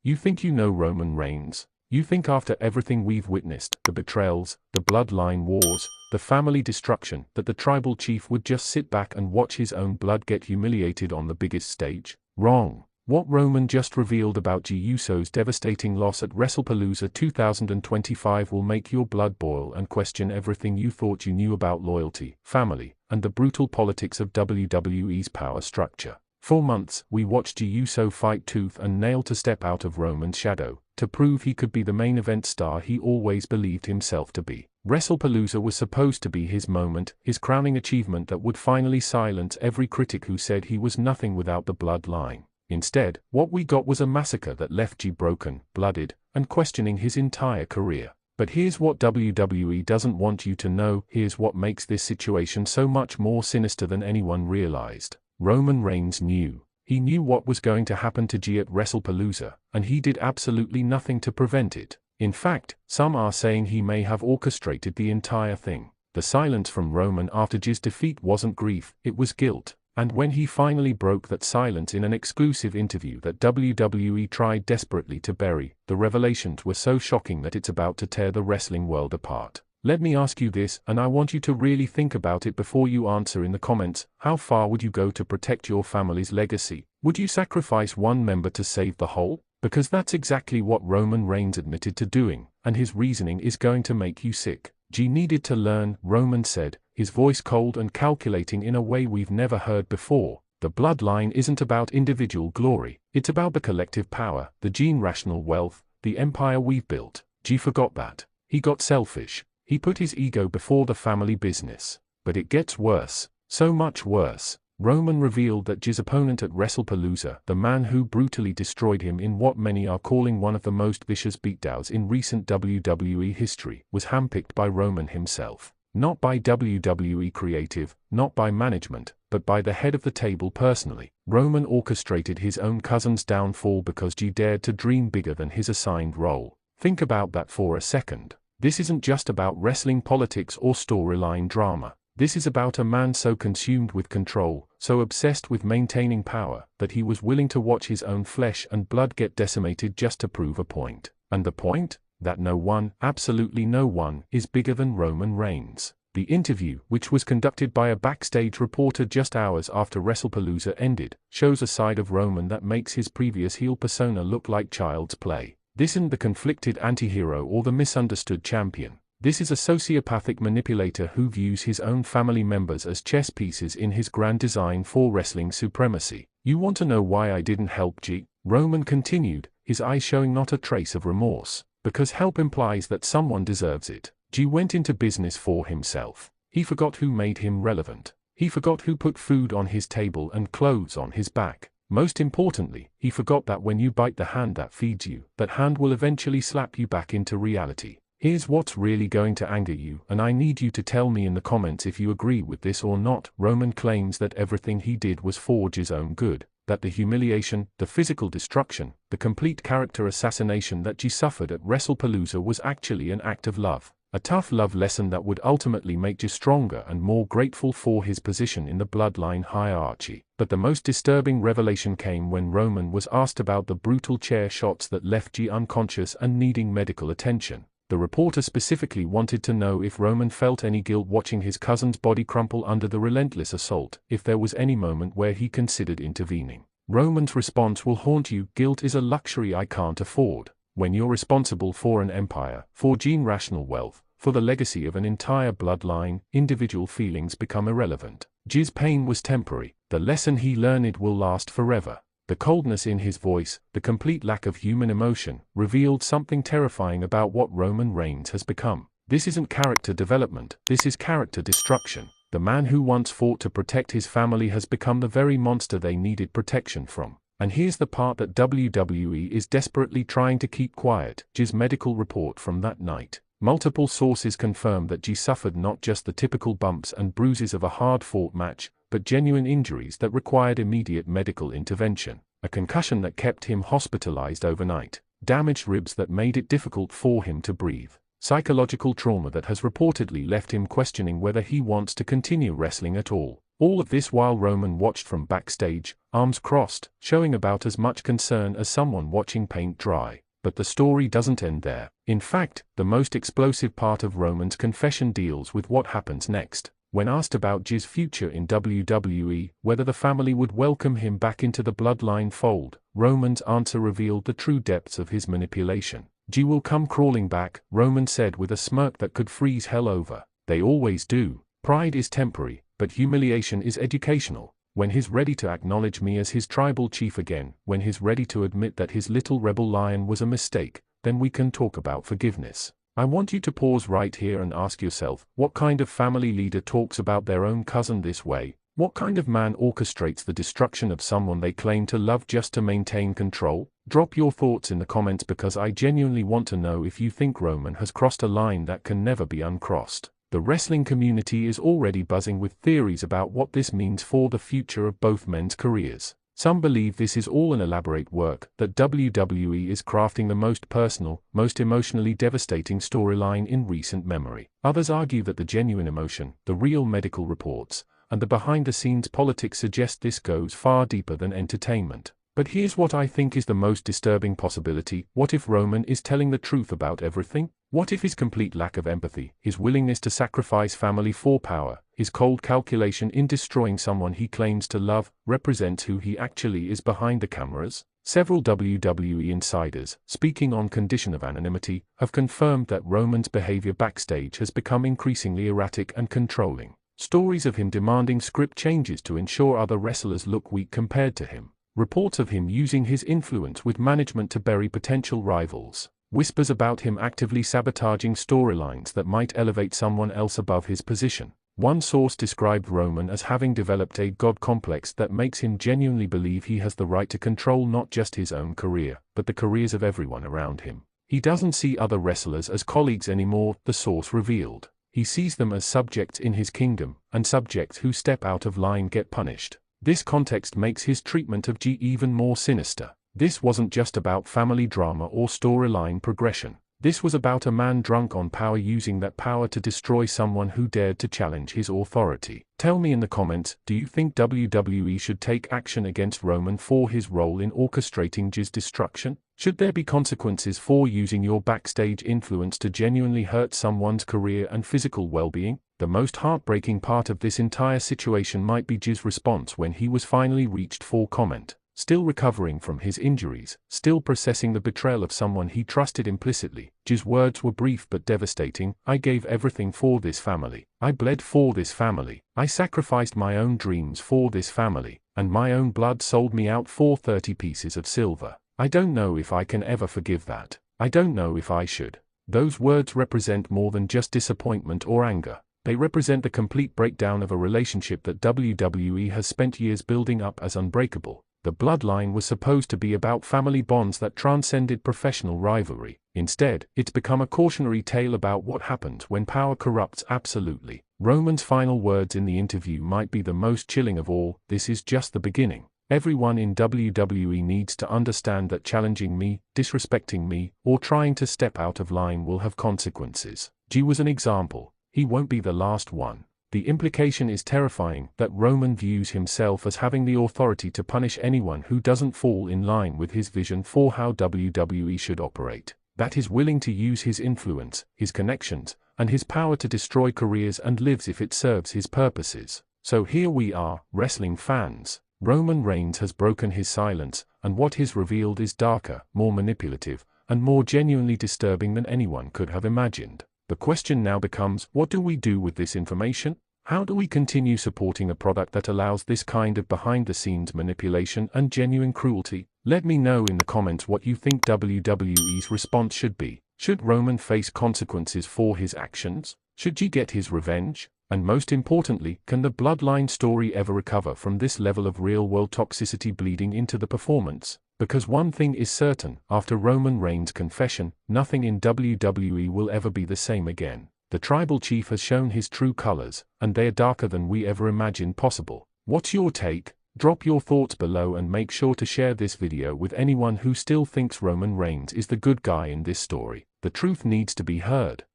You think you know Roman Reigns? You think after everything we've witnessed, the betrayals, the bloodline wars, the family destruction, that the tribal chief would just sit back and watch his own blood get humiliated on the biggest stage? Wrong. What Roman just revealed about Jey Uso's devastating loss at WrestlePalooza 2025 will make your blood boil and question everything you thought you knew about loyalty, family, and the brutal politics of WWE's power structure. For months, we watched Jey Uso fight tooth and nail to step out of Roman's shadow, to prove he could be the main event star he always believed himself to be. WrestlePalooza was supposed to be his moment, his crowning achievement that would finally silence every critic who said he was nothing without the bloodline. Instead, what we got was a massacre that left Jey broken, blooded, and questioning his entire career. But here's what WWE doesn't want you to know, here's what makes this situation so much more sinister than anyone realized. Roman Reigns knew. He knew what was going to happen to Jey at WrestlePalooza, and he did absolutely nothing to prevent it. In fact, some are saying he may have orchestrated the entire thing. The silence from Roman after Jey's defeat wasn't grief, it was guilt. And when he finally broke that silence in an exclusive interview that WWE tried desperately to bury, the revelations were so shocking that it's about to tear the wrestling world apart. Let me ask you this, and I want you to really think about it before you answer in the comments. How far would you go to protect your family's legacy? Would you sacrifice one member to save the whole? Because that's exactly what Roman Reigns admitted to doing, and his reasoning is going to make you sick. Jey needed to learn, Roman said, his voice cold and calculating in a way we've never heard before. The bloodline isn't about individual glory, it's about the collective power, the generational wealth, the empire we've built. Jey forgot that. He got selfish. He put his ego before the family business. But it gets worse. So much worse. Roman revealed that Jey's opponent at WrestlePalooza, the man who brutally destroyed him in what many are calling one of the most vicious beatdowns in recent WWE history, was handpicked by Roman himself. Not by WWE creative, not by management, but by the head of the table personally. Roman orchestrated his own cousin's downfall because Jey dared to dream bigger than his assigned role. Think about that for a second. This isn't just about wrestling politics or storyline drama. This is about a man so consumed with control, so obsessed with maintaining power, that he was willing to watch his own flesh and blood get decimated just to prove a point. And the point? That no one, absolutely no one, is bigger than Roman Reigns. The interview, which was conducted by a backstage reporter just hours after WrestlePalooza ended, shows a side of Roman that makes his previous heel persona look like child's play. This isn't the conflicted anti-hero or the misunderstood champion. This is a sociopathic manipulator who views his own family members as chess pieces in his grand design for wrestling supremacy. You want to know why I didn't help Jey? Roman continued, his eyes showing not a trace of remorse. Because help implies that someone deserves it. Jey went into business for himself. He forgot who made him relevant. He forgot who put food on his table and clothes on his back. Most importantly, he forgot that when you bite the hand that feeds you, that hand will eventually slap you back into reality. Here's what's really going to anger you, and I need you to tell me in the comments if you agree with this or not. Roman claims that everything he did was for Jey's own good, that the humiliation, the physical destruction, the complete character assassination that Jey suffered at WrestlePalooza was actually an act of love. A tough love lesson that would ultimately make Jey stronger and more grateful for his position in the bloodline hierarchy. But the most disturbing revelation came when Roman was asked about the brutal chair shots that left Jey unconscious and needing medical attention. The reporter specifically wanted to know if Roman felt any guilt watching his cousin's body crumple under the relentless assault, if there was any moment where he considered intervening. Roman's response will haunt you. Guilt is a luxury I can't afford. When you're responsible for an empire, for generational wealth, for the legacy of an entire bloodline, individual feelings become irrelevant. Jey's pain was temporary. The lesson he learned will last forever. The coldness in his voice, the complete lack of human emotion, revealed something terrifying about what Roman Reigns has become. This isn't character development, this is character destruction. The man who once fought to protect his family has become the very monster they needed protection from. And here's the part that WWE is desperately trying to keep quiet. Jey's medical report from that night. Multiple sources confirm that Jey suffered not just the typical bumps and bruises of a hard-fought match, but genuine injuries that required immediate medical intervention. A concussion that kept him hospitalized overnight. Damaged ribs that made it difficult for him to breathe. Psychological trauma that has reportedly left him questioning whether he wants to continue wrestling at all. All of this while Roman watched from backstage, arms crossed, showing about as much concern as someone watching paint dry. But the story doesn't end there. In fact, the most explosive part of Roman's confession deals with what happens next. When asked about Jey's future in WWE, whether the family would welcome him back into the Bloodline fold, Roman's answer revealed the true depths of his manipulation. Jey will come crawling back, Roman said with a smirk that could freeze hell over. They always do. Pride is temporary, but humiliation is educational. When he's ready to acknowledge me as his tribal chief again, when he's ready to admit that his little rebel lion was a mistake, then we can talk about forgiveness. I want you to pause right here and ask yourself, what kind of family leader talks about their own cousin this way? What kind of man orchestrates the destruction of someone they claim to love just to maintain control? Drop your thoughts in the comments because I genuinely want to know if you think Roman has crossed a line that can never be uncrossed. The wrestling community is already buzzing with theories about what this means for the future of both men's careers. Some believe this is all an elaborate work, that WWE is crafting the most personal, most emotionally devastating storyline in recent memory. Others argue that the genuine emotion, the real medical reports, and the behind-the-scenes politics suggest this goes far deeper than entertainment. But here's what I think is the most disturbing possibility. What if Roman is telling the truth about everything? What if his complete lack of empathy, his willingness to sacrifice family for power, his cold calculation in destroying someone he claims to love, represents who he actually is behind the cameras? Several WWE insiders, speaking on condition of anonymity, have confirmed that Roman's behavior backstage has become increasingly erratic and controlling. Stories of him demanding script changes to ensure other wrestlers look weak compared to him. Reports of him using his influence with management to bury potential rivals. Whispers about him actively sabotaging storylines that might elevate someone else above his position. One source described Roman as having developed a god complex that makes him genuinely believe he has the right to control not just his own career, but the careers of everyone around him. He doesn't see other wrestlers as colleagues anymore, the source revealed. He sees them as subjects in his kingdom, and subjects who step out of line get punished. This context makes his treatment of Jey even more sinister. This wasn't just about family drama or storyline progression. This was about a man drunk on power using that power to destroy someone who dared to challenge his authority. Tell me in the comments, do you think WWE should take action against Roman for his role in orchestrating Jey's destruction? Should there be consequences for using your backstage influence to genuinely hurt someone's career and physical well-being? The most heartbreaking part of this entire situation might be Jey's response when he was finally reached for comment. Still recovering from his injuries, still processing the betrayal of someone he trusted implicitly, Jey's words were brief but devastating. I gave everything for this family. I bled for this family. I sacrificed my own dreams for this family, and my own blood sold me out for 30 pieces of silver. I don't know if I can ever forgive that. I don't know if I should. Those words represent more than just disappointment or anger. They represent the complete breakdown of a relationship that WWE has spent years building up as unbreakable. The Bloodline was supposed to be about family bonds that transcended professional rivalry. Instead, it's become a cautionary tale about what happens when power corrupts absolutely. Roman's final words in the interview might be the most chilling of all. This is just the beginning. Everyone in WWE needs to understand that challenging me, disrespecting me, or trying to step out of line will have consequences. Jey was an example. He won't be the last one. The implication is terrifying, that Roman views himself as having the authority to punish anyone who doesn't fall in line with his vision for how WWE should operate. That he's willing to use his influence, his connections, and his power to destroy careers and lives if it serves his purposes. So here we are, wrestling fans. Roman Reigns has broken his silence, and what he's revealed is darker, more manipulative, and more genuinely disturbing than anyone could have imagined. The question now becomes, what do we do with this information? How do we continue supporting a product that allows this kind of behind-the-scenes manipulation and genuine cruelty? Let me know in the comments what you think WWE's response should be. Should Roman face consequences for his actions? Should Jey get his revenge? And most importantly, can the Bloodline story ever recover from this level of real-world toxicity bleeding into the performance? Because one thing is certain, after Roman Reigns' confession, nothing in WWE will ever be the same again. The tribal chief has shown his true colors, and they are darker than we ever imagined possible. What's your take? Drop your thoughts below and make sure to share this video with anyone who still thinks Roman Reigns is the good guy in this story. The truth needs to be heard.